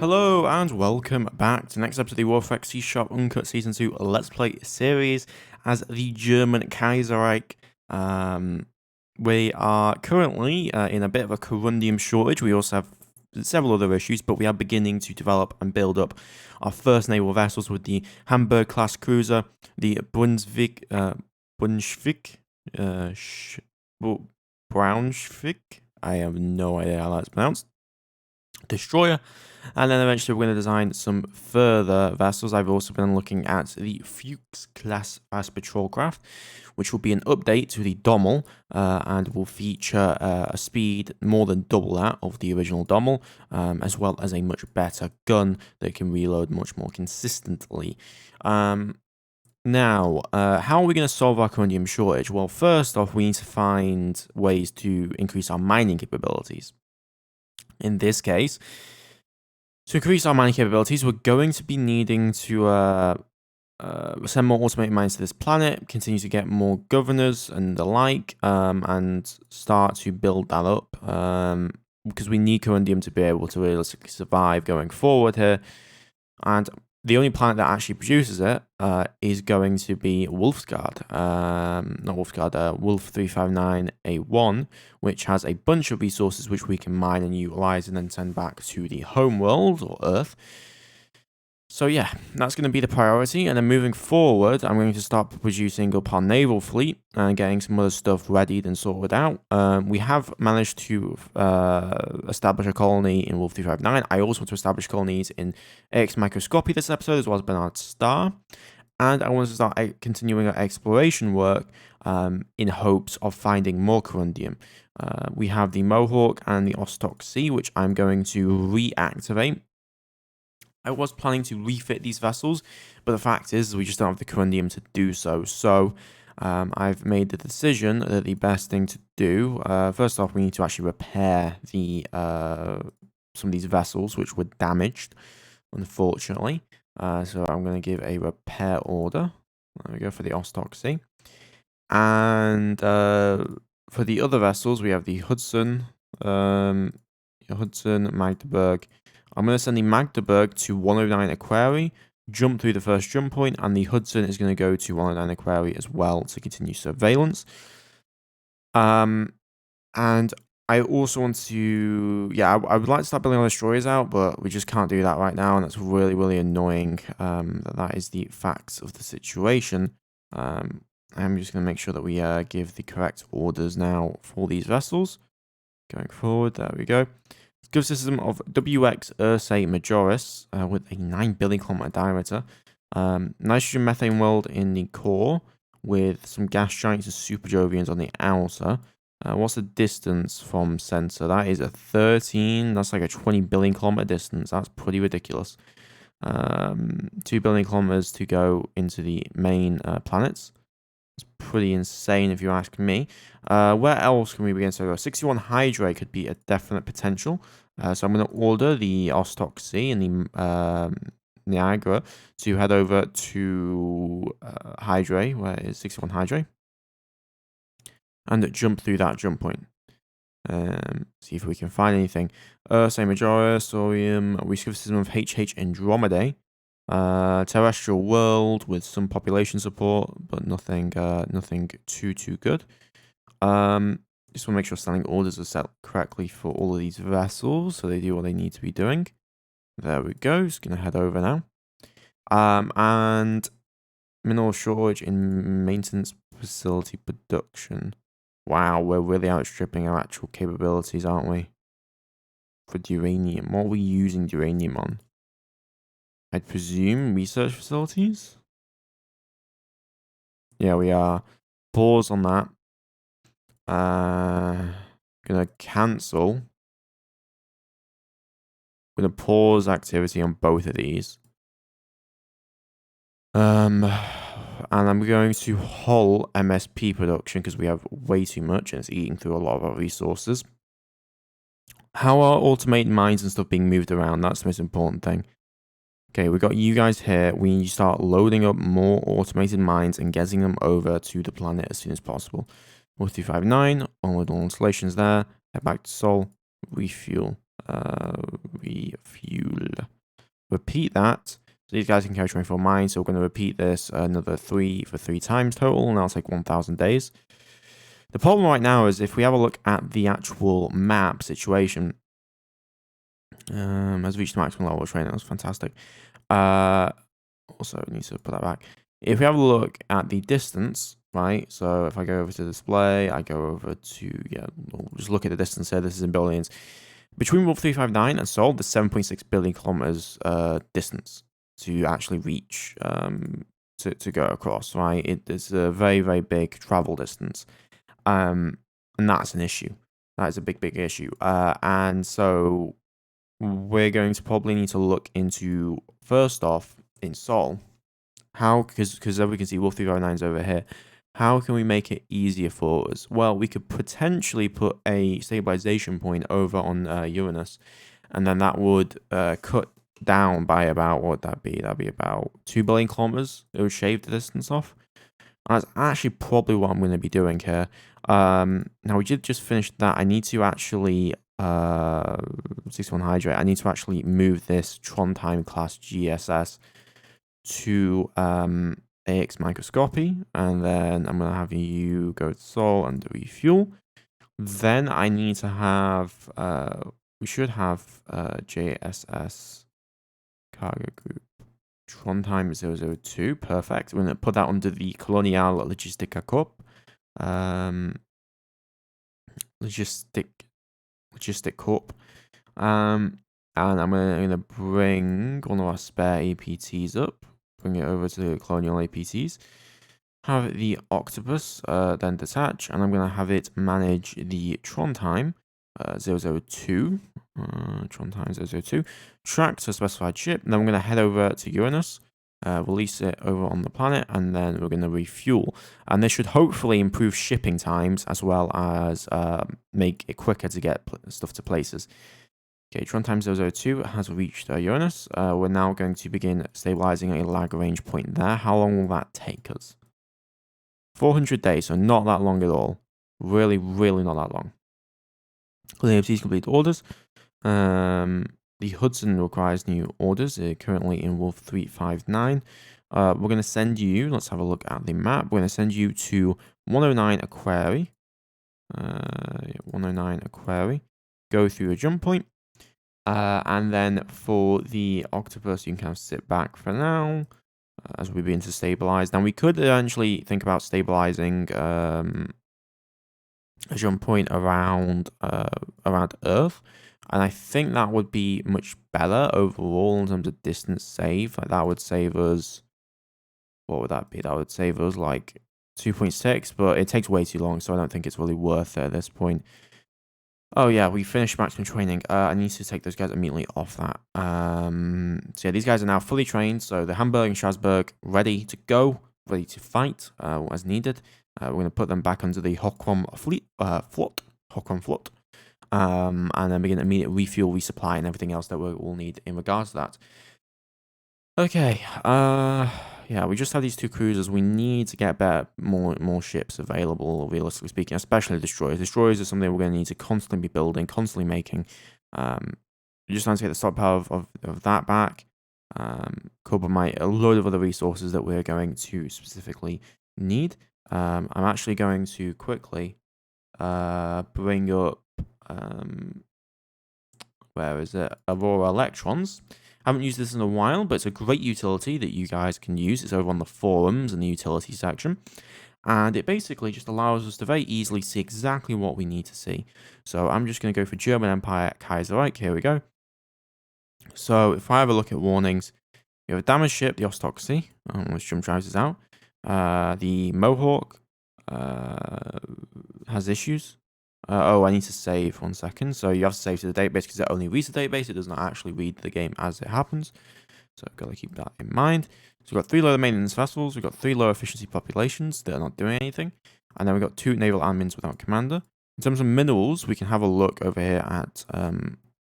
Hello and welcome back to the next episode of the Warfare C# Uncut Season 2 Let's Play series as the German Kaiserreich. We are currently in a bit of a corundium shortage. We also have several other issues, but we are beginning to develop and build up our first naval vessels with the Hamburg-class cruiser, the Brunswick, Braunschweig, I have no idea how that's pronounced, destroyer, and then eventually we're going to design some further vessels. I've also been looking at the Fuchs class as patrol craft, which will be an update to the Dommel and will feature a speed more than double that of the original Dommel, as well as a much better gun that can reload much more consistently. Now, how are we going to solve our corundium shortage? Well, first off, we need to find ways to increase our mining capabilities. In this case, to increase our mining capabilities, we're going to be needing to send more automated mines to this planet, continue to get more governors and the like, and start to build that up, because we need corundium to be able to realistically survive going forward here. And the only planet that actually produces it is going to be Wolfsgard, not Wolfsgard, Wolf 359A1, which has a bunch of resources which we can mine and utilize and then send back to the home world or Earth. So yeah, that's going to be the priority, and then moving forward, I'm going to start producing up our naval fleet and getting some other stuff readied and sorted out. We have managed to establish a colony in Wolf 359. I also want to establish colonies in AX Microscopy this episode, as well as Bernard Star. And I want to start continuing our exploration work in hopes of finding more corundium. We have the Mohawk and the Ostok Sea, which I'm going to reactivate. I was planning to refit these vessels, but the fact is we just don't have the corundium to do so. So I've made the decision that the best thing to do, first off, we need to actually repair the some of these vessels which were damaged, unfortunately. So I'm going to give a repair order. There we go for the Ostok Sea. And for the other vessels, we have the Hudson, Magdeburg. I'm going to send the Magdeburg to 109 Aquarii, jump through the first jump point, and the Hudson is going to go to 109 Aquarii as well to continue surveillance. And I also want to, I would like to start building our destroyers out, but we just can't do that right now, and that's really, really annoying. That is the facts of the situation. I'm just going to make sure that we give the correct orders now for these vessels. Going forward, there we go. Good system of WX Ursae Majoris with a 9 billion kilometer diameter. Nitrogen methane world in the core with some gas giants and super Jovians on the outer. What's the distance from center? That is a 13. That's like a 20 billion kilometer distance. That's pretty ridiculous. 2 billion kilometers to go into the main planets. It's pretty insane if you ask me. Where else can we begin to go? 61 Hydra could be a definite potential. So I'm going to order the Ostok Sea and the Niagara to head over to Hydra, where is 61 Hydra, and jump through that jump point. See if we can find anything. Ursae Majoris, Sorium, we discover system of HH Andromedae. Terrestrial world with some population support, but nothing too good. Just want to make sure standing orders are set correctly for all of these vessels, so they do what they need to be doing. There we go. Just gonna head over now. And mineral shortage in maintenance facility production. Wow, we're really outstripping our actual capabilities, aren't we? For uranium, what are we using uranium on? I'd presume research facilities? Yeah, we are. Pause on that. Gonna cancel. Gonna pause activity on both of these. And I'm going to halt MSP production because we have way too much and it's eating through a lot of our resources. How are automated mines and stuff being moved around? That's the most important thing. Okay, we got you guys here. We need to start loading up more automated mines and getting them over to the planet as soon as possible. 4359, onward all installations there. Head back to Sol. Refuel. repeat that. So these guys can carry 24 mines, so we're going to repeat this another 3 for 3 times total, and that'll take 1,000 days. The problem right now is if we have a look at the actual map situation, has reached the maximum level of training. That was fantastic. Also, need to put that back. If we have a look at the distance, right? So if I go over to display, I go over to, we'll just look at the distance here. This is in billions. Between Wolf 359 and Sol, there's 7.6 billion kilometers distance to actually reach, to go across, right? It is a very, very big travel distance. And that's an issue. That is a big, big issue. And so we're going to probably need to look into, first off, in Sol, how, because as we can see, Wolf 359 is over here. How can we make it easier for us? Well, we could potentially put a stabilization point over on Uranus, and then that would cut down by about, what would that be? That'd be about 2 billion kilometers. It would shave the distance off. And that's actually probably what I'm going to be doing here. Now, we did just finish that. I need to actually, 61 Hydrate, I need to actually move this Trondheim class GSS to AX microscopy, and then I'm going to have you go to Sol and refuel. Then I need to have, we should have JSS cargo group Trondheim 002, perfect. We're going to put that under the Colonial Logistica Corp. Logistic Corp. And I'm going to bring one of our spare APTs up. Bring it over to the Colonial APTs. Have the Octopus then detach, and I'm going to have it manage the Trondheim 002. Trondheim 002. Track to a specified ship. And then we're going to head over to Uranus. Release it over on the planet, and then we're going to refuel. And this should hopefully improve shipping times as well as make it quicker to get stuff to places. Okay, Trondheim 002 has reached Uranus. We're now going to begin stabilizing a Lagrange point there. How long will that take us? 400 days, so not that long at all. Really, really not that long. Please complete orders. The Hudson requires new orders. Currently in Wolf 359. We're going to send you, let's have a look at the map. We're going to send you to 109 Aquarii. 109 Aquarii. Go through a jump point. And then for the Octopus, you can kind of sit back for now as we begin to stabilize. Now, we could eventually think about stabilizing a jump point around Earth. And I think that would be much better overall in terms of distance save. Like, that would save us, what would that be? That would save us like 2.6, but it takes way too long, so I don't think it's really worth it at this point. Oh yeah, we finished maximum training. I need to take those guys immediately off that. So yeah, these guys are now fully trained. So the Hamburg and Strasbourg ready to go, ready to fight as needed. We're going to put them back under the Hockrom Flot. And then begin immediate refuel, resupply, and everything else that we'll need in regards to that. Okay, yeah, we just have these two cruisers. We need to get more ships available, realistically speaking, especially destroyers. Destroyers are something we're going to need to constantly be building, constantly making. We just need to get the stockpile of that back. Cobalt, a load of other resources that we're going to specifically need. I'm actually going to quickly bring up, where is it? Aurora Electrons. Haven't used this in a while, but it's a great utility that you guys can use. It's over on the forums in the utility section. And it basically just allows us to very easily see exactly what we need to see. So I'm just going to go for German Empire Kaiserreich. Here we go. So if I have a look at warnings, we have a damaged ship, the Ostoxy, which jump drives us out. The Mohawk has issues. I need to save 1 second. So you have to save to the database because it only reads the database. It does not actually read the game as it happens. So I've got to keep that in mind. So we've got 3 low maintenance vessels. We've got 3 low efficiency populations that are not doing anything. And then we've got 2 naval admins without commander. In terms of minerals, we can have a look over here at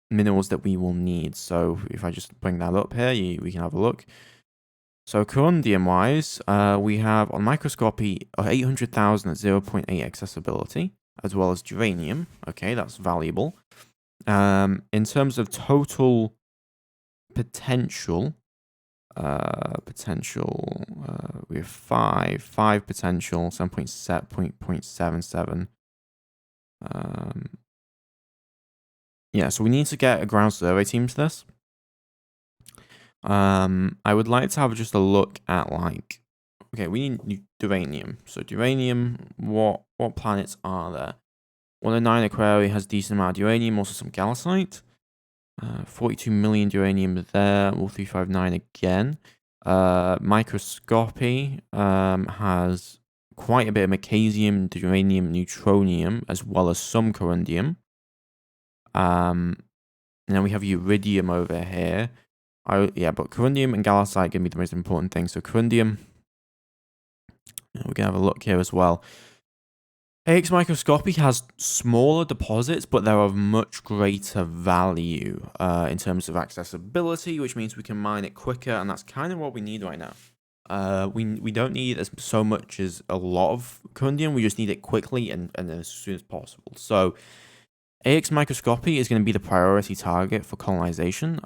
minerals that we will need. So if I just bring that up here, we can have a look. So corundium wise, we have on microscopy 800,000 at 0.8 accessibility, as well as geranium. Okay, that's valuable. In terms of total potential. We have five potential, 7.77. Yeah, so we need to get a ground survey team to this. I would like to have just a look at okay, we need uranium. So uranium, what planets are there? 109 Aquaria has decent amount of uranium, also some gallacite. 42 million uranium there. Wolf 359 again. Microscopy has quite a bit of magnesium, uranium, neutronium, as well as some corundium. And then we have iridium over here. But corundium and gallacite give me the most important thing. So corundium, we're gonna have a look here as well. AX microscopy has smaller deposits, but they're of much greater value in terms of accessibility, which means we can mine it quicker, and that's kind of what we need right now. We don't need so much as a lot of corundium, we just need it quickly and as soon as possible. So AX microscopy is going to be the priority target for colonization.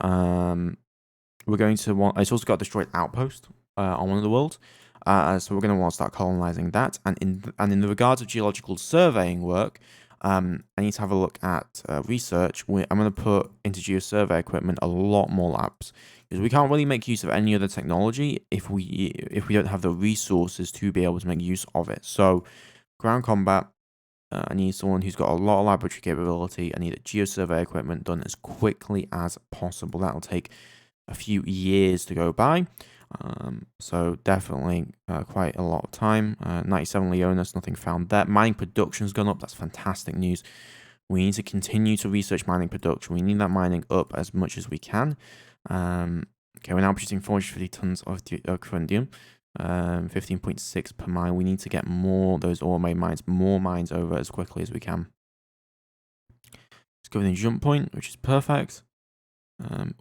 We're going to want, it's also got a destroyed outpost on one of the worlds. So we're going to want to start colonizing that. And in the regards of geological surveying work, I need to have a look at research. I'm going to put into geosurvey equipment a lot more labs, because we can't really make use of any other technology if we don't have the resources to be able to make use of it. So ground combat, I need someone who's got a lot of laboratory capability. I need geosurvey equipment done as quickly as possible. That'll take a few years to go by. So definitely quite a lot of time. 97 Leonis, nothing found there. Mining production's gone up. That's fantastic news. We need to continue to research mining production. We need that mining up as much as we can. Okay, we're now producing 450 tons of corundium. 15.6 per mine. We need to get more those automated mines, more mines over as quickly as we can. Let's go with the jump point, which is perfect.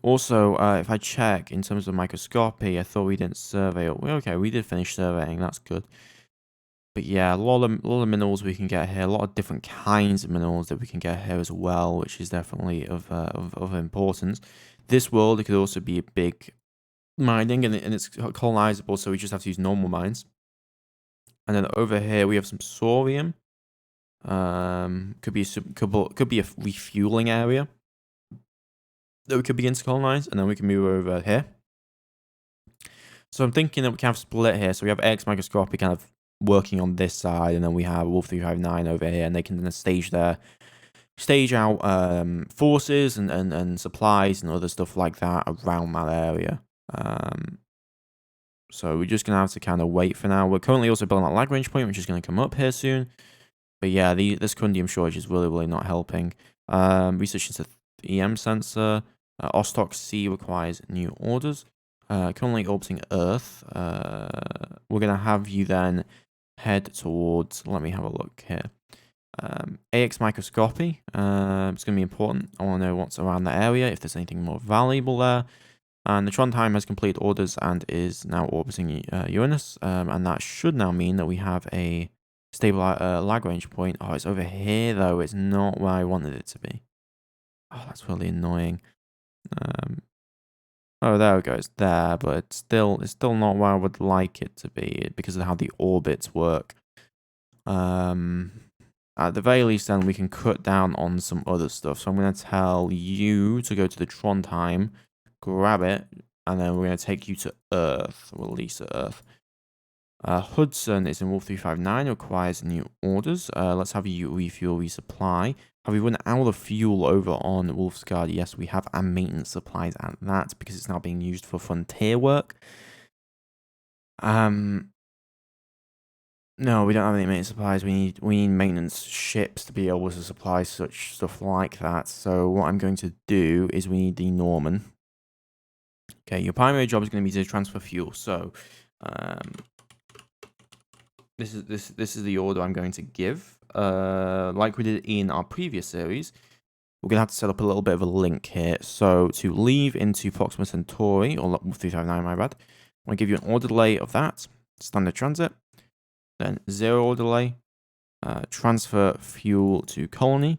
Also, if I check in terms of microscopy, I thought we didn't survey. Okay, we did finish surveying. That's good. But yeah, a lot of minerals we can get here. A lot of different kinds of minerals that we can get here as well, which is definitely of importance. This world, it could also be a big mining, and it's colonizable, so we just have to use normal mines. And then over here we have some sorium. Could be a refueling area that we could begin to colonize, and then we can move over here. So I'm thinking that we can have split here. So we have X microscopy kind of working on this side, and then we have Wolf 359 over here, and they can then stage out forces and supplies and other stuff like that around that area. So we're just gonna have to kind of wait for now. We're currently also building that Lagrange point, which is gonna come up here soon. But yeah, this corundium shortage is really not helping. Research into EM sensor. Ostok C requires new orders. Currently orbiting Earth. We're going to have you then head towards, let me have a look here. AX microscopy. It's going to be important. I want to know what's around the area, if there's anything more valuable there. And the Trondheim has completed orders and is now orbiting Uranus. And that should now mean that we have a stable Lagrange point. Oh, it's over here though. It's not where I wanted it to be. Oh, that's really annoying. Oh, there we go. It's there, but it's still not where I would like it to be because of how the orbits work. At the very least, then we can cut down on some other stuff. So I'm going to tell you to go to the Trondheim, grab it, and then we're going to take you to Earth. Release at Earth. Hudson is in Wolf 359, requires new orders. Let's have you refuel, resupply. Have we run out of fuel over on Wolf's Guard? Yes, we have, and maintenance supplies at that because it's now being used for frontier work. No, we don't have any maintenance supplies. We need maintenance ships to be able to supply such stuff like that. So what I'm going to do is we need the Norman. Okay, your primary job is going to be to transfer fuel. So, this is the order I'm going to give. Like we did in our previous series, we're going to have to set up a little bit of a link here. So to leave into Proxima Centauri, or 359, my bad, I'm going to give you an order delay of that, standard transit, then 0 order delay, transfer fuel to colony,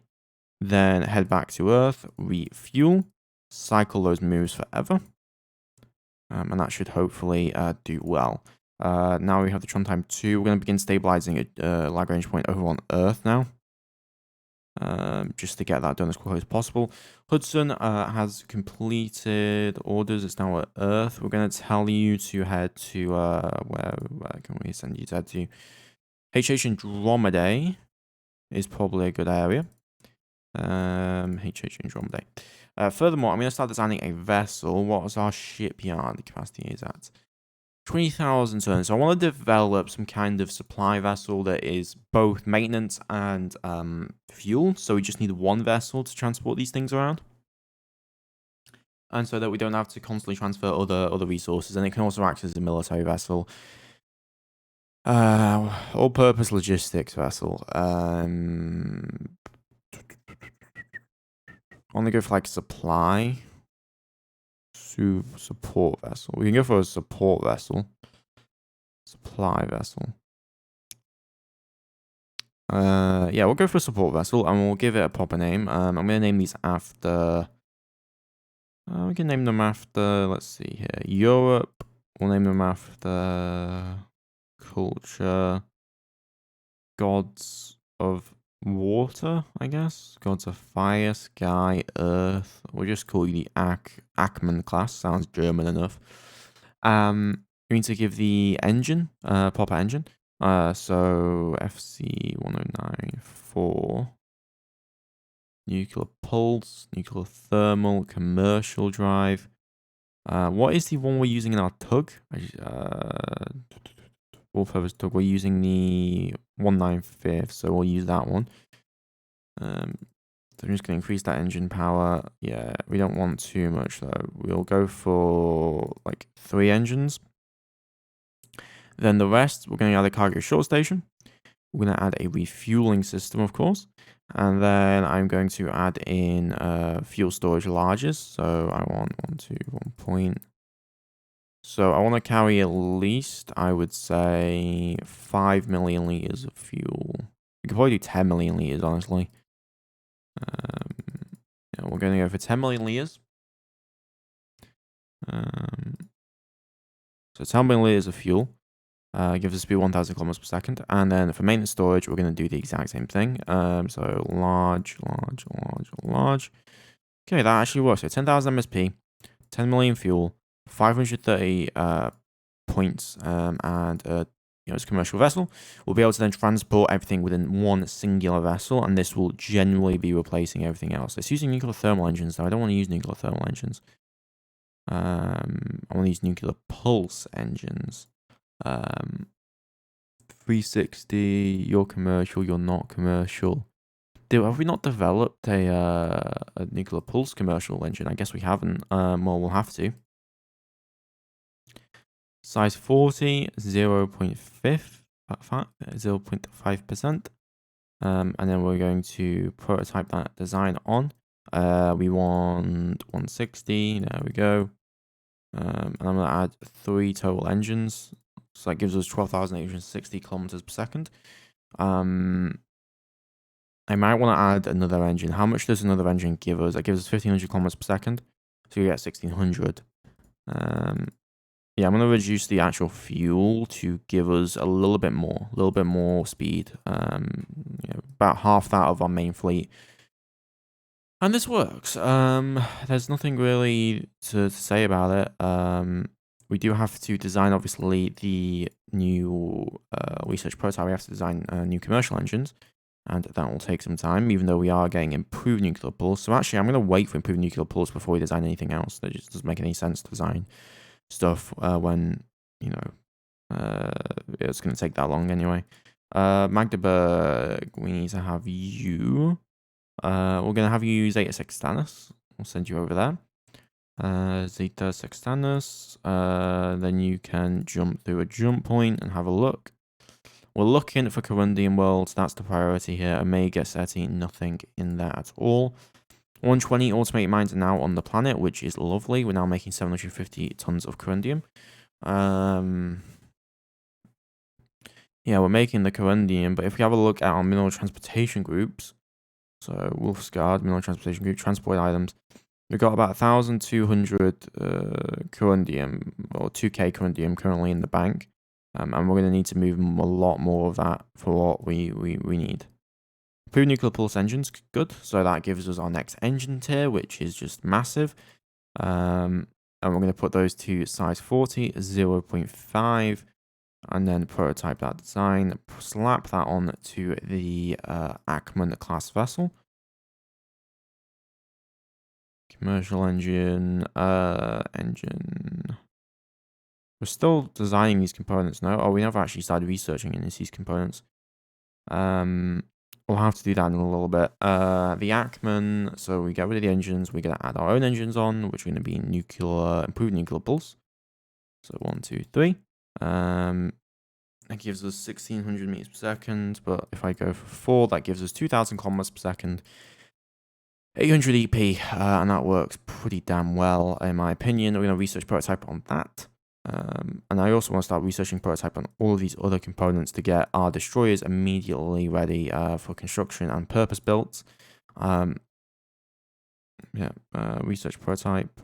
then head back to Earth, refuel, cycle those moves forever, And that should hopefully do well. Now we have the Trondheim 2. We're going to begin stabilizing a Lagrange point over on Earth now. Just to get that done as quickly as possible. Hudson has completed orders. It's now at Earth. We're going to tell you to head to, where can we send you to head to? HH Andromedae is probably a good area. HH Andromedae. Furthermore, I'm going to start designing a vessel. What was our shipyard capacity is at? 20,000 tons. So I want to develop some kind of supply vessel that is both maintenance and fuel. So we just need one vessel to transport these things around. And so that we don't have to constantly transfer other resources. And it can also act as a military vessel. All-purpose logistics vessel. I want to go for like supply. Support vessel. We can go for a support vessel. Supply vessel. Yeah, we'll go for a support vessel and we'll give it a proper name. I'm gonna name these after. We can name them after. Let's see here. Europe. We'll name them after culture. Gods of water, I guess. Gods of fire, sky, earth. We'll just call you the Ackman class. Sounds German enough. We need to give the engine proper engine. So FC 1094. Nuclear pulse, nuclear thermal, commercial drive. What is the one we're using in our tug? All-purpose tug. We're using the 195th, so we'll use that one. So I'm just going to increase that engine power. Yeah, we don't want too much though. We'll go for like 3 engines. Then the rest, we're going to add a cargo short station. We're going to add a refueling system, of course. And then I'm going to add in fuel storage larges. So I want 1 point. So I want to carry at least, I would say, 5 million liters of fuel. We could probably do 10 million liters, honestly. Yeah, we're going to go for 10 million liters. So 10 million liters of fuel. Gives us speed 1,000 kilometers per second. And then for maintenance storage, we're going to do the exact same thing. So large. Okay, that actually works. So 10,000 MSP, 10 million fuel, 530 points, and it's a commercial vessel. We'll be able to then transport everything within one singular vessel, and this will generally be replacing everything else. It's using nuclear thermal engines, though. I don't want to use nuclear thermal engines. I want to use nuclear pulse engines. 360, you're commercial, you're not commercial. Dude, have we not developed a nuclear pulse commercial engine? I guess we haven't. Well, we'll have to. Size 40, 0.5%. And then we're going to prototype that design on. We want 160, there we go. And I'm going to add 3 total engines. So that gives us 12,860 kilometers per second. I might want to add another engine. How much does another engine give us? That gives us 1,500 kilometers per second. So you get 1,600. Yeah, I'm going to reduce the actual fuel to give us a little bit more speed. About half that of our main fleet. And this works. There's nothing really to say about it. We do have to design, obviously, the new research prototype. We have to design new commercial engines, and that will take some time, even though we are getting improved nuclear pulse. So actually, I'm going to wait for improved nuclear pulse before we design anything else. That just doesn't make any sense to design stuff when, it's going to take that long anyway. Magdeburg, we need to have you. We're going to have you use Zeta Sextanus. We'll send you over there. Zeta Sextanus. Then you can jump through a jump point and have a look. We're looking for corundium worlds. That's the priority here. Omega Ceti, nothing in there at all. 120 automated mines are now on the planet, which is lovely. We're now making 750 tons of corundium. Yeah, we're making the corundium, but if we have a look at our mineral transportation groups, so Wolfsgard, mineral transportation group, transport items, We've got about 1,200 corundium, or 2k corundium currently in the bank. And we're going to need to move a lot more of that for what we need. Improved nuclear pulse engines, good. So that gives us our next engine tier, which is just massive. And we're going to put those to size 40, 0.5, and then prototype that design, slap that on to the Ackman class vessel. Commercial engine, engine. We're still designing these components now. Oh, we never actually started researching into these components. We'll have to do that in a little bit. The Ackman, so we get rid of the engines. We're going to add our own engines on, which are going to be improved nuclear pulse. So 1, 2, 3. That gives us 1,600 meters per second. But if I go for 4, that gives us 2,000 kilometers per second. 800 EP, and that works pretty damn well, in my opinion. We're going to research prototype on that. And I also want to start researching prototype on all of these other components to get our destroyers immediately ready for construction and purpose built. Research prototype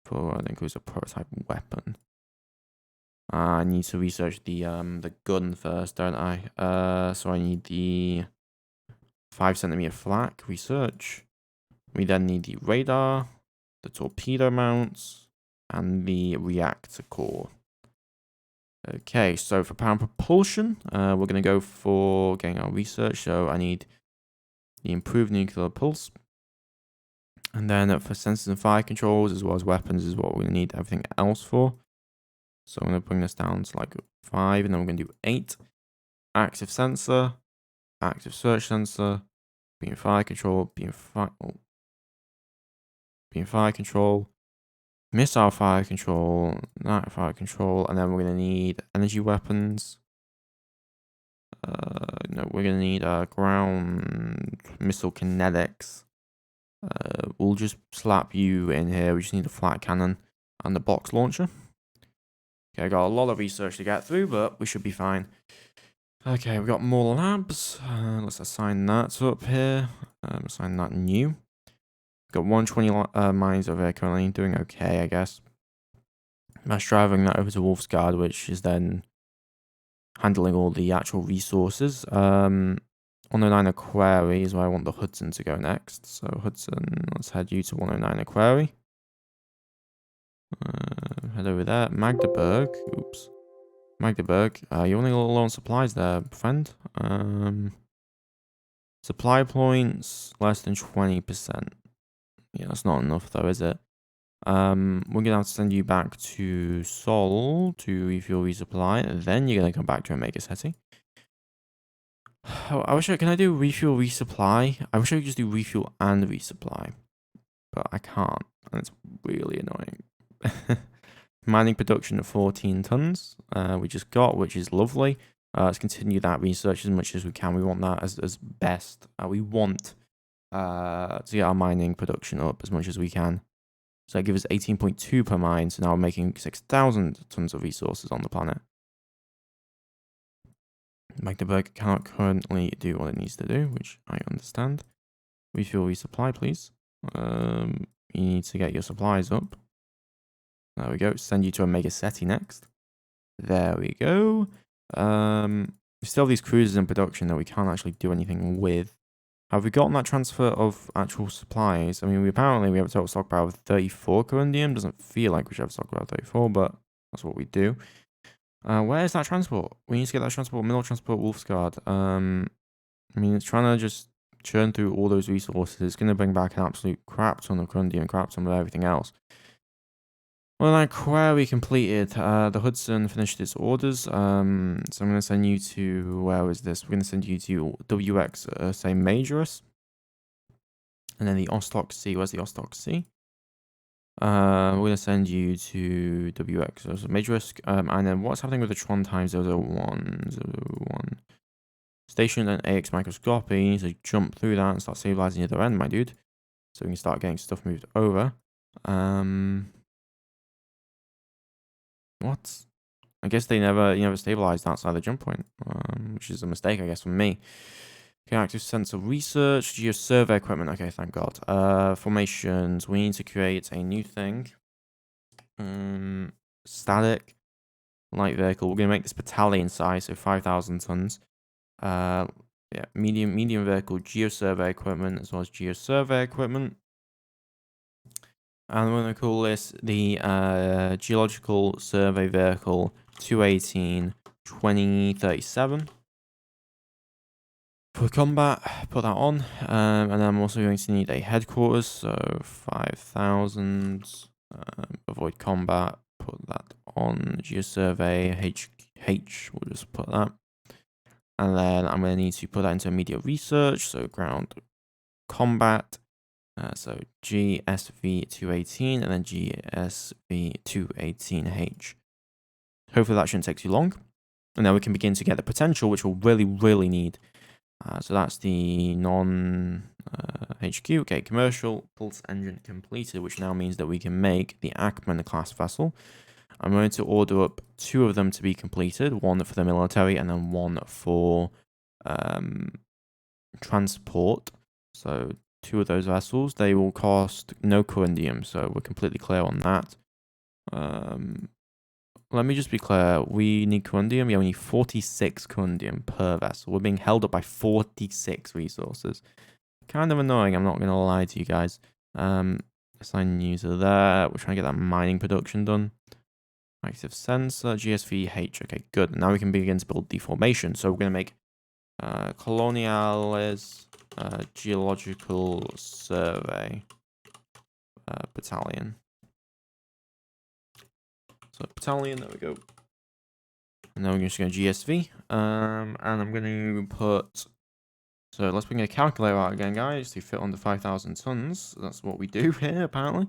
for that includes a prototype weapon. I need to research the gun first, don't I? So I need the 5 centimeter flak research. We then need the radar, the torpedo mounts, and the reactor core. Okay, so for power and propulsion, we're going to go for getting our research. So I need the improved nuclear pulse. And then for sensors and fire controls, as well as weapons, is what we're going to need everything else for. So I'm going to bring this down to like 5, and then we're going to do 8. Active sensor, active search sensor, beam fire control, beam fire control, missile fire control, night fire control, and then we're going to need energy weapons. No, we're going to need ground missile kinetics. We'll just slap you in here. We just need a flat cannon and the box launcher. Okay, I got a lot of research to get through, but we should be fine. Okay, we got more labs. Let's assign that up here. Assign that new. Got 120 mines over here currently, doing okay, I guess. That's driving that over to Wolfsguard, which is then handling all the actual resources. 109 Aquari is where I want the Hudson to go next. So Hudson, let's head you to 109 Aquari. Head over there. Magdeburg. Oops. Magdeburg. You're only a little low on supplies there, friend. Supply points, less than 20%. Yeah, that's not enough though, is it? We're gonna have to send you back to Sol to refuel resupply, and then you're gonna come back to Omega City. I wish can I do refuel resupply? I wish I could just do refuel and resupply, but I can't, and it's really annoying. Mining production at 14 tons, we just got, which is lovely. Let's continue that research as much as we can. We want that as best. We want to get our mining production up as much as we can. So that gives us 18.2 per mine. So now we're making 6,000 tons of resources on the planet. Magdeburg cannot currently do what it needs to do, which I understand. Refuel resupply, please. You need to get your supplies up. There we go. Send you to Omega City next. There we go. We still have these cruisers in production that we can't actually do anything with. Have we gotten that transfer of actual supplies? I mean, apparently we have a total stockpile of 34 corundium. Doesn't feel like we should have a stockpile of 34, but that's what we do. Where is that transport? We need to get that transport, middle transport, Wolfsguard. I mean, it's trying to just churn through all those resources. It's going to bring back an absolute crap ton of corundium, crap ton of everything else. Well, that query completed. The Hudson finished its orders. So I'm going to send you to, where was this? We're going to send you to WX, say Majorus. And then the Ostok C. Where's the Ostok C? We're going to send you to WX, so Majorus. And then what's happening with the Tron time 001? Station and AX microscopy. You need to jump through that and start stabilizing the other end, my dude. So we can start getting stuff moved over. What? I guess they never stabilized outside the jump point, which is a mistake, I guess, from me. Okay, active sensor research, geosurvey equipment. Okay, thank God. Formations. We need to create a new thing. Static light vehicle. We're gonna make this battalion size, so 5,000 tons. Yeah, medium vehicle, geosurvey equipment, as well as geosurvey equipment. And we're gonna call this the geological survey vehicle 218 2037. For combat, put that on, and then I'm also going to need a headquarters, so 5,000. Avoid combat, put that on. Geosurvey HH, we'll just put that. And then I'm going to need to put that into immediate research, so ground combat. So GSV 218 and then GSV 218H. Hopefully that shouldn't take too long. And now we can begin to get the potential, which we'll really need. So that's the non-HQ. Okay, commercial pulse engine completed, which now means that we can make the Ackman class vessel. I'm going to order up 2 of them to be completed, 1 for the military and then 1 for transport. So 2 of those vessels, they will cost no corundium, so we're completely clear on that. Let me just be clear, we need corundium. Yeah, we need 46 corundium per vessel. We're being held up by 46 resources. Kind of annoying, I'm not going to lie to you guys. Assign user there. We're trying to get that mining production done. Active sensor, GSVH. Okay, good. Now we can begin to build deformation. So we're going to make Coloniales Geological Survey Battalion. So battalion, there we go. And then we're just going to GSV. And I'm going to put... So let's bring a calculator out again, guys, to fit under 5,000 tons. That's what we do here, apparently.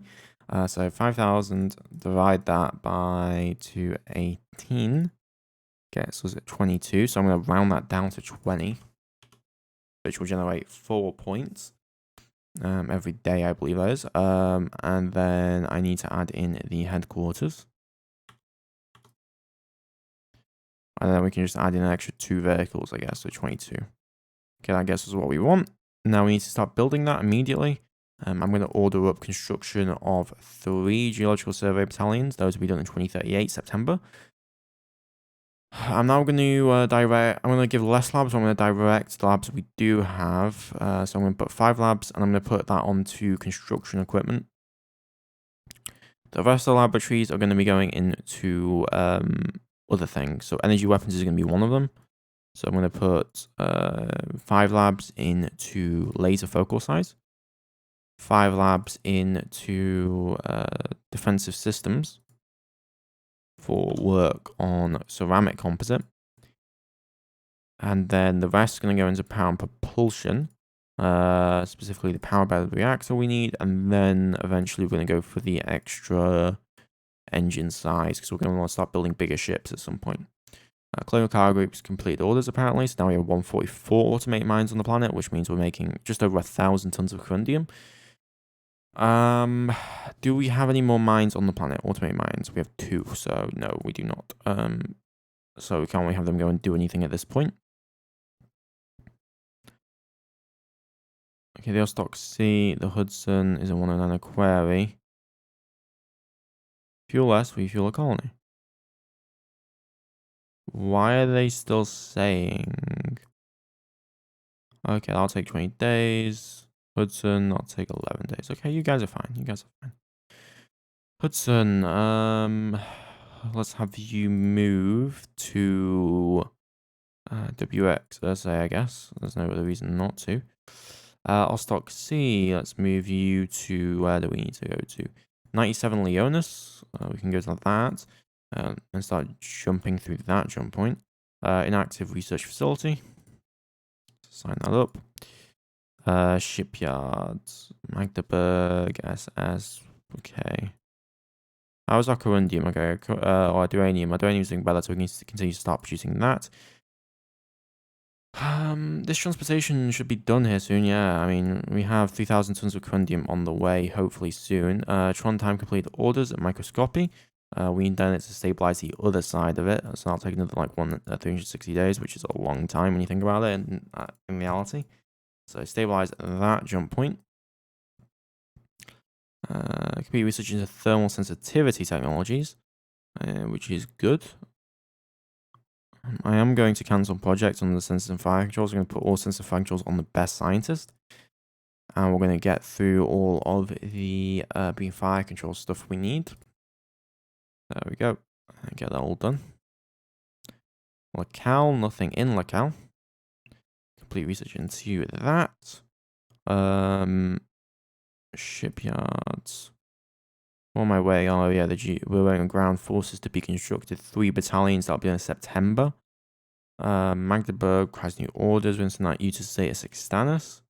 So 5,000, divide that by 218. Okay, so is it 22? So I'm going to round that down to 20, which will generate 4 points every day, I believe that is. And then I need to add in the headquarters. And then we can just add in an extra 2 vehicles, I guess, so 22. Okay, that gets us what we want. Now we need to start building that immediately. I'm going to order up construction of 3 geological survey battalions. Those will be done in 2038, September. I'm now going to I'm going to give less labs. I'm going to direct the labs we do have. So I'm going to put 5 labs, and I'm going to put that onto construction equipment. The rest of the laboratories are going to be going into other things. So energy weapons is going to be one of them. So I'm going to put 5 labs into laser focal size, 5 labs into defensive systems for work on ceramic composite, and then the rest is going to go into power and propulsion, specifically the power battery reactor we need, and then eventually we're going to go for the extra engine size because we're going to want to start building bigger ships at some point. Colonial Cargo Group's completed orders apparently, so now we have 144 automated mines on the planet, which means we're making just over 1,000 tons of corundium. Do we have any more mines on the planet? Automated mines. We have 2, so no, we do not. So we can't really have them go and do anything at this point. Okay, the Ostock Sea, the Hudson is a 109 quarry. Fuel less, we fuel a colony. Why are they still saying? Okay, that'll take 20 days. Hudson, that'll take 11 days. Okay, you guys are fine. You guys are fine. Hudson, let's have you move to WXSA, I guess. There's no other reason not to. Ostock C, let's move you to, where do we need to go to? 97 Leonis. We can go to that. And start jumping through that jump point. Inactive research facility. Sign that up. Shipyards. Magdeburg, SS. Okay. How's our corundium? Okay. Or uranium. Uranium's doing better, so we need to continue to start producing that. This transportation should be done here soon, yeah. I mean, we have 3,000 tons of corundium on the way, hopefully soon. Tron time completed orders at microscopy. We need then it to stabilize the other side of it. So that'll take another like 360 days, which is a long time when you think about it in reality. So stabilize that jump point. Complete research into thermal sensitivity technologies, which is good. I am going to cancel projects on the sensors and fire controls. I'm going to put all sensor fire controls on the best scientist. And we're going to get through all of the beam fire control stuff we need. There we go. Get that all done. Locale, nothing in locale. Complete research into that. Shipyards. On my way. Oh yeah, we're waiting on ground forces to be constructed. 3 battalions. That'll be in September. Magdeburg has new orders. We're going to send that you to Zeta Sextanus.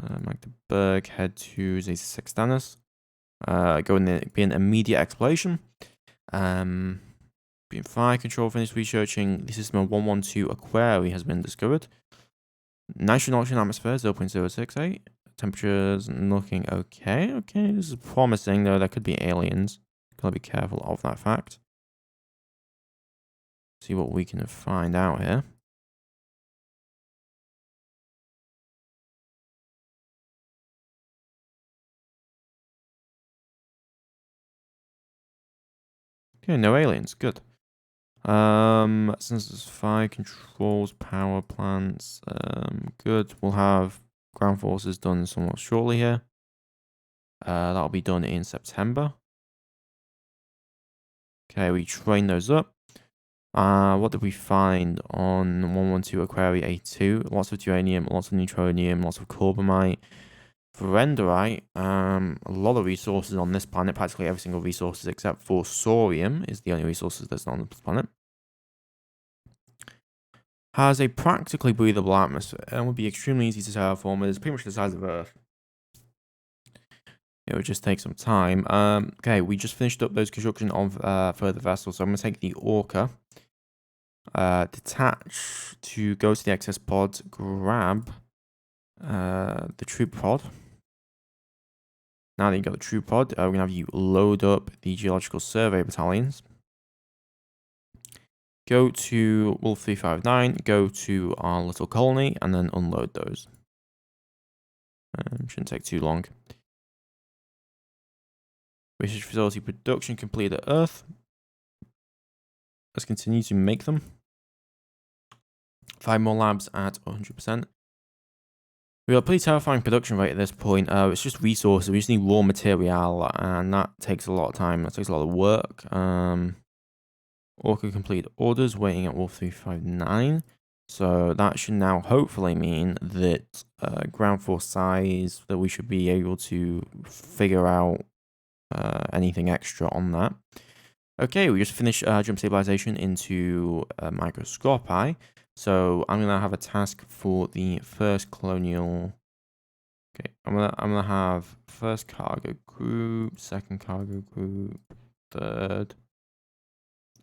Magdeburg, head to Zeta Sextanus. Go in there, be an immediate exploration. Being fire control, finished researching. The system of 112 Aquarii has been discovered. Nitrogen oxygen atmosphere 0.068. Temperatures looking okay. Okay, this is promising, though there could be aliens. Gotta be careful of that fact. See what we can find out here. Okay, no aliens. Good. Sensors, fire controls, power plants. Good. We'll have ground forces done somewhat shortly here. That'll be done in September. Okay, we train those up. What did we find on 112 Aquarii A2? Lots of uranium, lots of neutronium, lots of carbamite, Verenderite. A lot of resources on this planet. Practically every single resource except for Sorium is the only resources that's not on this planet. Has a practically breathable atmosphere and would be extremely easy to terraform. It's pretty much the size of Earth. It would just take some time. Okay, we just finished up those construction of further vessels. So I'm going to take the Orca, detach to go to the access pod, grab the troop pod. Now that you got the troop pod, we're going to have you load up the geological survey battalions. Go to Wolf 359, go to our little colony, and then unload those. Shouldn't take too long. Research facility production completed at Earth. Let's continue to make them. 5 more labs at 100%. We got a pretty terrifying production rate at this point. It's just resources. We just need raw material, and that takes a lot of time. That takes a lot of work. Orca complete orders, waiting at Wolf 359. So that should now hopefully mean that ground force size, that we should be able to figure out anything extra on that. Okay, we just finished jump stabilization into microscopy. So I'm gonna have a task for the first colonial. Okay, I'm gonna have first cargo group, second cargo group, third.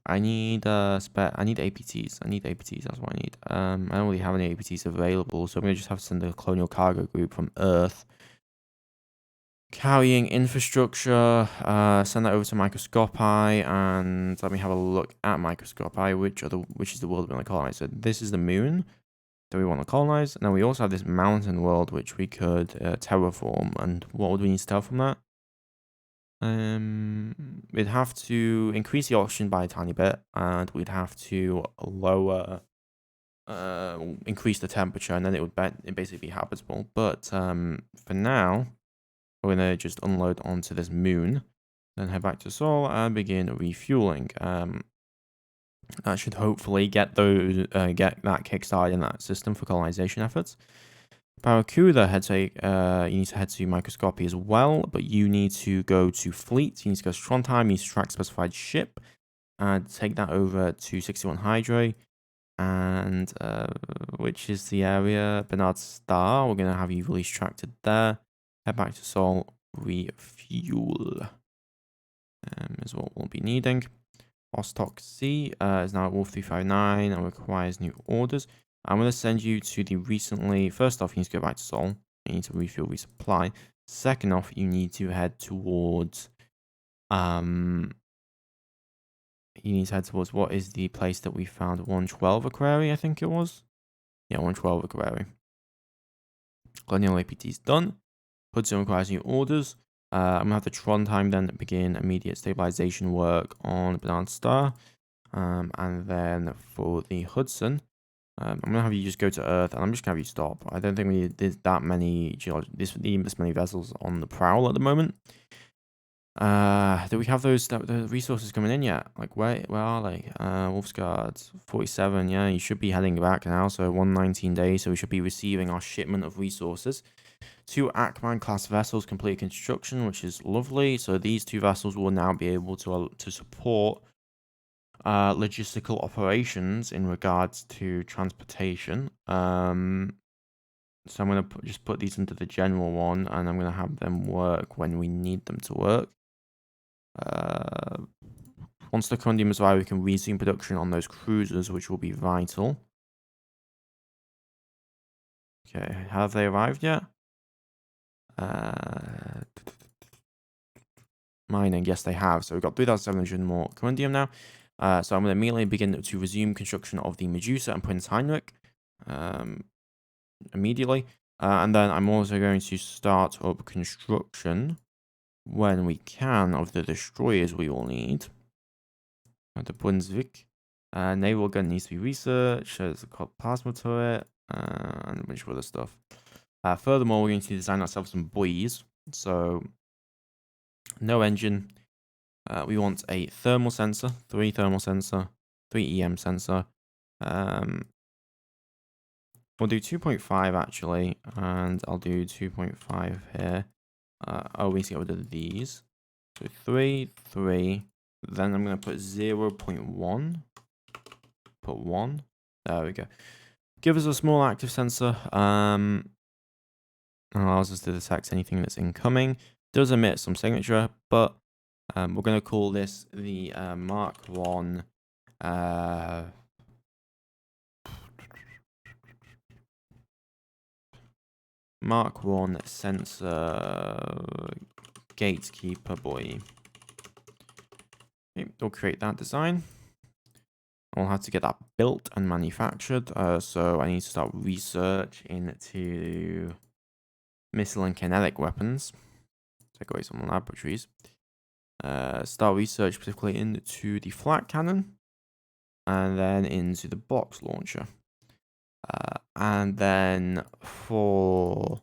I need APTs. I need APTs. That's what I need. I don't really have any APTs available, so I'm gonna just have to send a colonial cargo group from Earth. Carrying infrastructure, send that over to Microscopy, and let me have a look at Microscopy, which is the world we want to colonize. So this is the moon that we want to colonize, and then we also have this mountain world which we could terraform. And what would we need to terraform that? We'd have to increase the oxygen by a tiny bit, and we'd have to increase the temperature, and then it would basically be habitable. But for now, we're going to just unload onto this moon, then head back to Sol and begin refueling. That should hopefully get that kickstart in that system for colonization efforts. Barracuda, you need to head to Microscopy as well, but you need to go to Fleet. You need to go to Trondheim. You need to track specified ship and take that over to 61 Hydra, and which is the area Bernard Star. We're going to have you release tracked there. Head back to Sol, refuel is what we'll be needing. Ostok C is now at Wolf 359 and requires new orders. I'm going to send you to the recently... First off, you need to go back to Sol. You need to refuel, resupply. Second off, you need to head towards you need to head towards what is the place that we found 112 Aquarii, I think it was. Yeah, 112 Aquarii. Colonial APT is done. Hudson requires new orders. I'm going to have the Trondheim then begin immediate stabilization work on Banana Star. And then for the Hudson, I'm going to have you just go to Earth, and I'm just going to have you stop. I don't think we need that many this many vessels on the prowl at the moment. Do we have those the resources coming in yet? Like where are they? Wolfsguard 47. Yeah, you should be heading back now. So 119 days. So we should be receiving our shipment of resources. 2 Ackman class vessels complete construction, which is lovely. So these 2 vessels will now be able to support logistical operations in regards to transportation. So I'm going to just put these into the general one, and I'm going to have them work when we need them to work. Once the corundium is arrived, we can resume production on those cruisers, which will be vital. Okay, have they arrived yet? Mining, yes, they have. So we've got 3,700 more corundium now. So I'm going to immediately begin to resume construction of the Medusa and Prince Heinrich. Immediately. And then I'm also going to start up construction when we can of the destroyers we will need. The Brunswick. Naval gun needs to be researched. There's a plasma turret. And a bunch of other stuff. Furthermore, we're going to design ourselves some buoys. So, no engine. We want a thermal sensor, 3 thermal sensor, 3 EM sensor. We'll do 2.5 actually, and I'll do 2.5 here. We need to get rid of these. So 3, 3. Then I'm going to put 0.1. Put 1. There we go. Give us a small active sensor. Allows us to detect anything that's incoming. Does emit some signature, but we're going to call this the Mark 1. Mark 1 sensor gatekeeper buoy. Okay, we'll create that design. I'll have to get that built and manufactured. So I need to start research into missile and kinetic weapons. Take away some laboratories. Start research specifically into the flat cannon. And then into the box launcher. And then for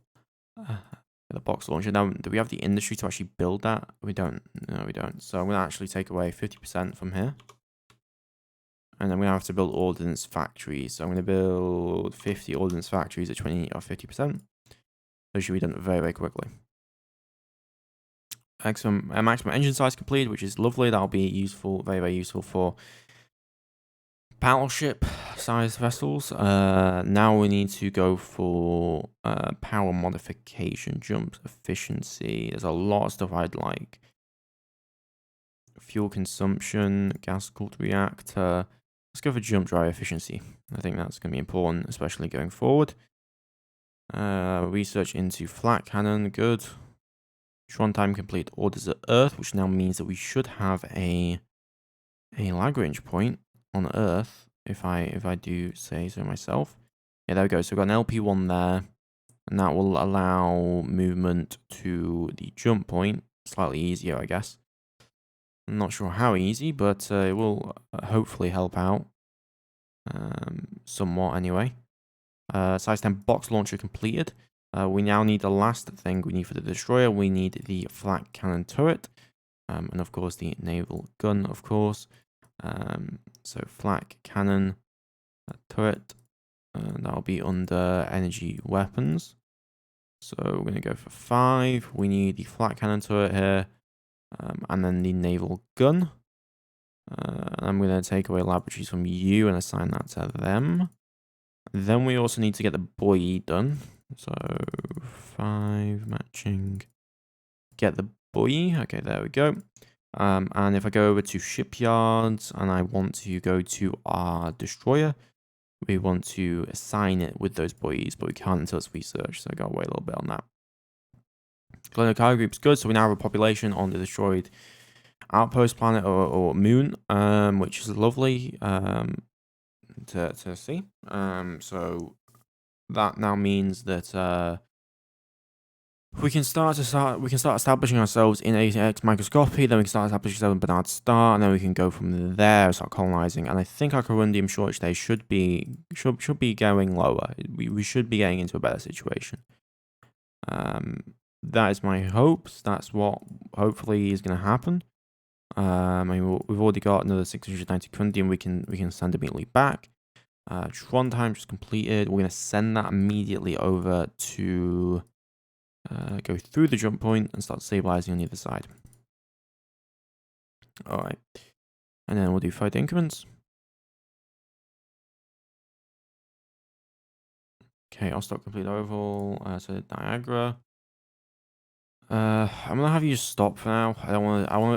the box launcher, now do we have the industry to actually build that? We don't. No, we don't. So I'm going to actually take away 50% from here. And I'm going to have to build ordnance factories. So I'm going to build 50 ordnance factories at 20 or 50%. Those should be done very, very quickly. Maximum engine size completed, which is lovely. That'll be useful, very, very useful for battleship size vessels. Now we need to go for power modification, jump efficiency. There's a lot of stuff I'd like. Fuel consumption, gas cooled reactor. Let's go for jump drive efficiency. I think that's going to be important, especially going forward. Research into flat cannon, good. Trondheim complete orders at Earth, which now means that we should have a Lagrange point on Earth, if I do say so myself. Yeah, there we go. So we've got an LP1 there, and that will allow movement to the jump point. Slightly easier, I guess. I'm not sure how easy, but it will hopefully help out. Somewhat, anyway. Size 10 box launcher completed. We now need the last thing we need for the destroyer. We need the flat cannon turret. And of course the naval gun, of course. So flat cannon turret. That'll be under energy weapons. So we're going to go for 5. We need the flat cannon turret here. And then the naval gun. I'm going to take away laboratories from you and assign that to them. Then we also need to get the buoy done. So 5 matching. Get the buoy. Okay, there we go. And if I go over to shipyards and I want to go to our destroyer, we want to assign it with those buoys, but we can't until it's researched. So I gotta wait a little bit on that. Colonial cargo group's good. So we now have a population on the destroyed outpost planet or moon, which is lovely to see. So that now means that we can start establishing ourselves in AX microscopy. Then we can start establishing ourselves in Bernard Star, and then we can go from there, start colonizing. And I think our corundium shortage day should be going lower. We should be getting into a better situation. That is my hopes. That's what hopefully is going to happen. I mean, we've already got another 690 corundium. We can send immediately back. Tron time just completed. We're going to send that immediately over to go through the jump point and start stabilizing on the other side. Alright. And then we'll do 5 increments. Okay, I'll start complete overhaul. So Niagara. I'm gonna have you stop for now.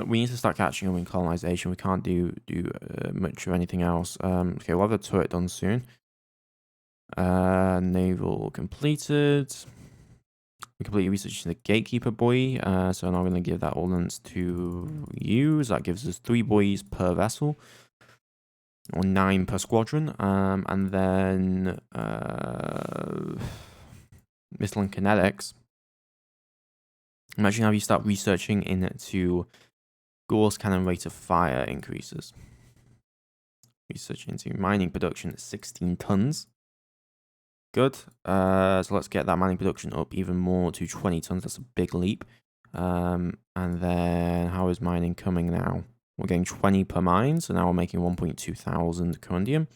We need to start catching up in colonization. We can't do much of anything else. Okay, we'll have the turret done soon. Naval completed. We completely researched the gatekeeper buoy. So now I'm gonna give that ordnance to you. So that gives us 3 buoys per vessel. Or 9 per squadron. And then missile and kinetics. Imagine how you start researching into Gauss cannon rate of fire increases. Research into mining production at 16 tons. Good. So let's get that mining production up even more to 20 tons. That's a big leap. And then how is mining coming now? We're getting 20 per mine, so now we're making 1.2 thousand corundium.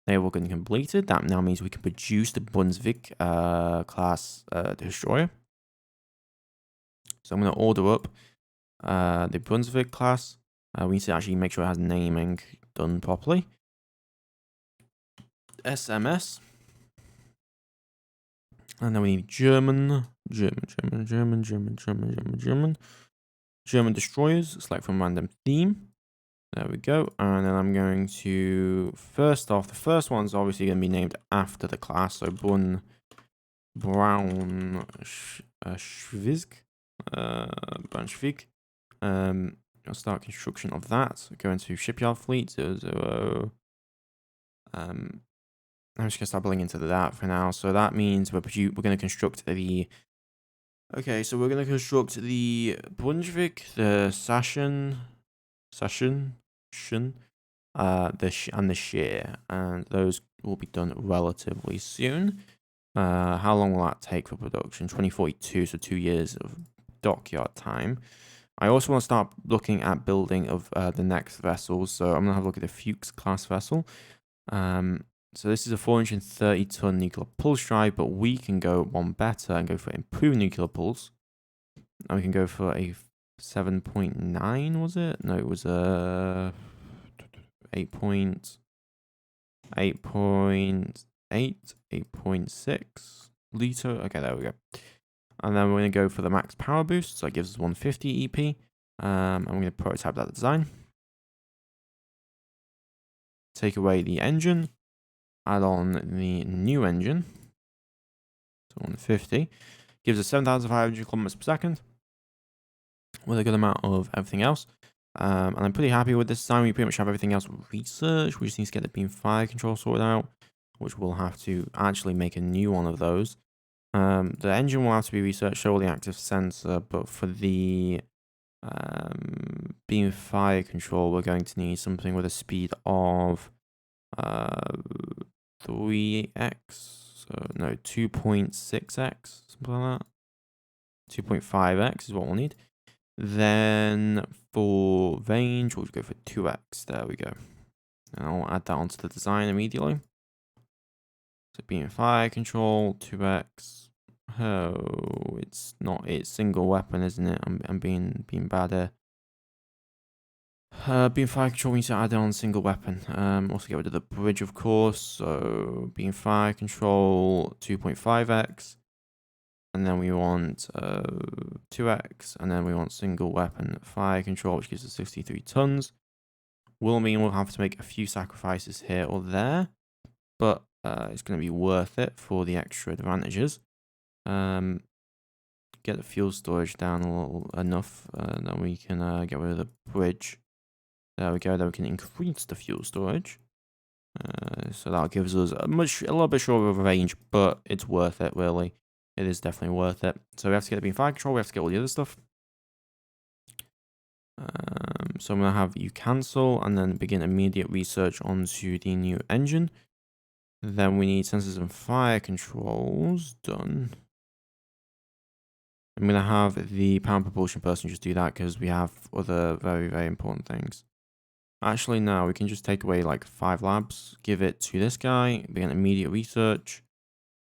They were getting completed. That now means we can produce the Brunswick class destroyer. So I'm going to order up the Brunswick class. We need to actually make sure it has naming done properly. SMS. And then we need German destroyers. Select from random theme. There we go. And then I'm going to, first off, the first one's obviously going to be named after the class. So Braunschweig. I'll start construction of that. Go into shipyard fleet 00. I'm just gonna start building into that for now. So that means we're gonna construct the. Okay, so we're gonna construct the Brunswick, the Sachsen, and the Shear, and those will be done relatively soon. How long will that take for production? 2042, so 2 years of dockyard time. I also want to start looking at building of the next vessels. So I'm gonna have a look at the Fuchs class vessel. So this is a 430-ton nuclear pulse drive, but we can go one better and go for improved nuclear pulse. And we can go for a 7.9, was it? No, it was a 8.6 liter. Okay, there we go. And then we're going to go for the max power boost. So that gives us 150 EP. And we're going to prototype that design. Take away the engine. Add on the new engine. So 150. Gives us 7,500 kilometers per second. With a good amount of everything else. And I'm pretty happy with this design. We pretty much have everything else researched. We just need to get the beam fire control sorted out. Which we'll have to actually make a new one of those. The engine will have to be researched, show the active sensor, but for the beam fire control, we're going to need something with a speed of 3x, so no, 2.6x, something like that. 2.5x is what we'll need. Then for range, we'll go for 2x. There we go. And I'll add that onto the design immediately. So beam fire control, 2x. Oh, it's single weapon, isn't it? I'm being bad here. Beam fire control, we need to add on single weapon. Also get rid of the bridge, of course. So beam fire control, 2.5x. And then we want 2x. And then we want single weapon fire control, which gives us 63 tons. Will mean we'll have to make a few sacrifices here or there. But it's going to be worth it for the extra advantages. get the fuel storage down a little enough, then we can get rid of the bridge. There we go. Then we can increase the fuel storage. So that gives us a little bit shorter of a range, but it's worth it, really. It is definitely worth it. So we have to get the beam fire control. We have to get all the other stuff. So I'm going to have you cancel and then begin immediate research onto the new engine. Then we need sensors and fire controls done. I'm going to have the power and propulsion person just do that because we have other very, very important things. Actually, no, we can just take away like 5 labs, give it to this guy, begin immediate research,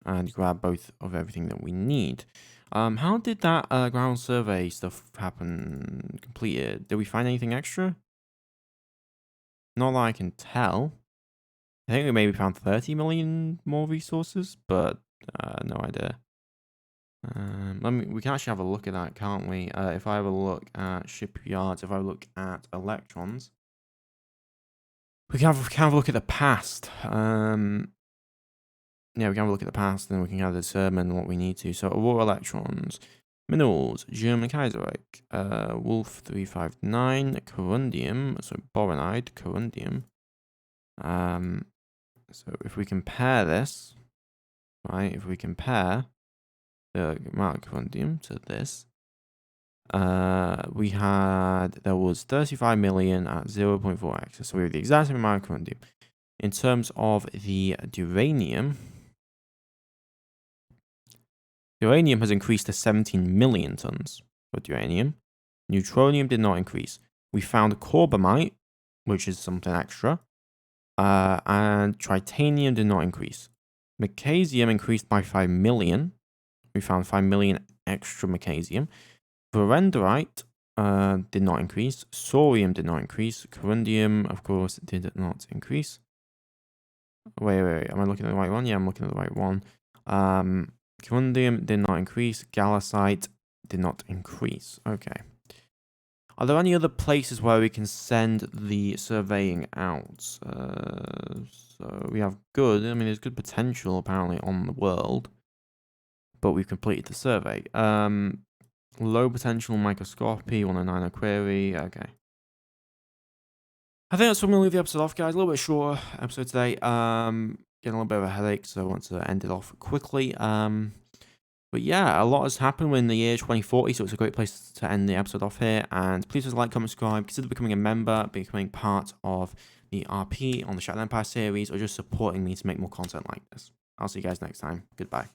and grab both of everything that we need. How did that ground survey stuff happen completed? Did we find anything extra? Not that I can tell. I think we maybe found 30 million more resources, but no idea. We can actually have a look at that, can't we? If I have a look at shipyards, if I look at electrons, we can have a look at the past. Yeah, we can have a look at the past, and we can kind of determine what we need to. So, Aurora electrons, minerals, German Kaiserreich, Wolf 359, corundium, so boronite, corundium. So if we compare this, right, if we compare the amount of corundium to this, there was 35 million at 0.4x. So we have the exact same amount of corundium. In terms of the uranium has increased to 17 million tons of uranium. Neutronium did not increase. We found carbamite, which is something extra, and titanium did not increase. Magnesium increased by 5 million. We found 5 million extra magnesium. Berendorite did not increase. Thorium did not increase. Corundium, of course, did not increase. Wait. Am I looking at the right one? Yeah, I'm looking at the right one. Corundium did not increase. Gallicite did not increase. Okay. Are there any other places where we can send the surveying out? So we have there's good potential apparently on the world, but we've completed the survey. Low potential microscopy, 109 query. Okay. I think that's when we'll leave the episode off, guys. A little bit shorter episode today. Getting a little bit of a headache, so I want to end it off quickly. But yeah, a lot has happened in the year 2040, so it's a great place to end the episode off here. And please just like, comment, subscribe, consider becoming a member, becoming part of the RP on the Shattered Empire series, or just supporting me to make more content like this. I'll see you guys next time. Goodbye.